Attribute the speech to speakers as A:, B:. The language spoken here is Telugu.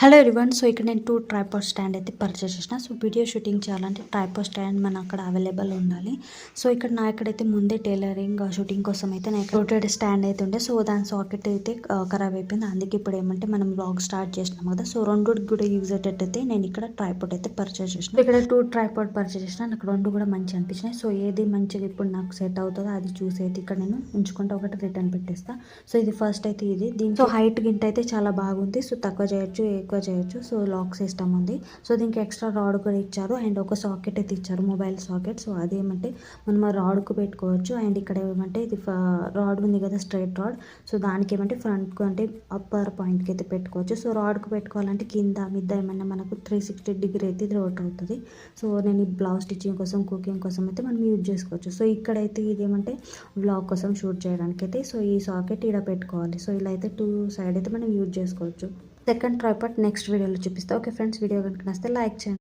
A: Hello everyone. సో ఇక్కడ నేను 2 ట్రైపాడ్ స్టాండ్ అయితే పర్చేస్ చేసిన. సో వీడియో షూటింగ్ చేయాలంటే ట్రైపాడ్ స్టాండ్ మన అక్కడ అవైలబుల్ ఉండాలి. సో ఇక్కడ నా ఇక్కడైతే ముందే టైలరింగ్ షూటింగ్ కోసం అయితే నాకు రొటేట్ స్టాండ్ అయితే ఉండే. సో దాని సాకెట్ అయితే ఖరాబ్ అయిపోయింది. అందుకే ఇప్పుడు ఏమంటే మనం బ్లాగ్ స్టార్ట్ చేసినాం కదా. సో రెండుకి కూడా యూజ్ అయ్యేటట్టయితే నేను ఇక్కడ ట్రైపాడ్ అయితే పర్చేస్ చేసిన. ఇక్కడ 2 ట్రైపాడ్ పర్చేస్ చేసిన. నాకు రెండు కూడా మంచి అనిపించినాయి. సో ఏది మంచిగా ఇప్పుడు నాకు సెట్ అవుతుందో అది చూసి అయితే ఇక్కడ నేను ఉంచుకుంటే ఒకటి రిటర్న్ పెట్టేస్తా. సో ఇది ఫస్ట్ అయితే ఇది దీంతో హైట్ గింట అయితే చాలా బాగుంది. సో తక్కువ చేయొచ్చు, ఎక్కువ చేయొచ్చు. సో లాక్ సిస్టమ్ ఉంది. సో దీనికి ఎక్స్ట్రా రాడ్ కూడా ఇచ్చారు అండ్ ఒక సాకెట్ అయితే ఇచ్చారు, మొబైల్ సాకెట్. సో అదేమంటే మనం ఆ రాడ్కు పెట్టుకోవచ్చు. అండ్ ఇక్కడ ఏమంటే ఇది రాడ్ ఉంది కదా, స్ట్రైట్ రాడ్. సో దానికి ఏమంటే ఫ్రంట్కు అంటే అప్పర్ పాయింట్కి అయితే పెట్టుకోవచ్చు. సో రాడ్కు పెట్టుకోవాలంటే కింద మిద్ద ఏమన్నా మనకు 360 డిగ్రీ అయితే ఇది రోట్ అవుతుంది. సో నేను ఈ బ్లౌజ్ స్టిచ్చింగ్ కోసం, కుకింగ్ కోసం అయితే మనం యూజ్ చేసుకోవచ్చు. సో ఇక్కడైతే ఇదేమంటే వ్లాగ్ కోసం షూట్ చేయడానికి అయితే సో ఈ సాకెట్ ఇక్కడ పెట్టుకోవాలి. సో ఇలా అయితే 2 సైడ్ అయితే మనం యూజ్ చేసుకోవచ్చు. సెకండ్ ట్రైపాడ్ నెక్స్ట్ వీడియోలో చూపిస్తా. ఓకే ఫ్రెండ్స్, వీడియో కనుక నచ్చితే లైక్ చేయండి.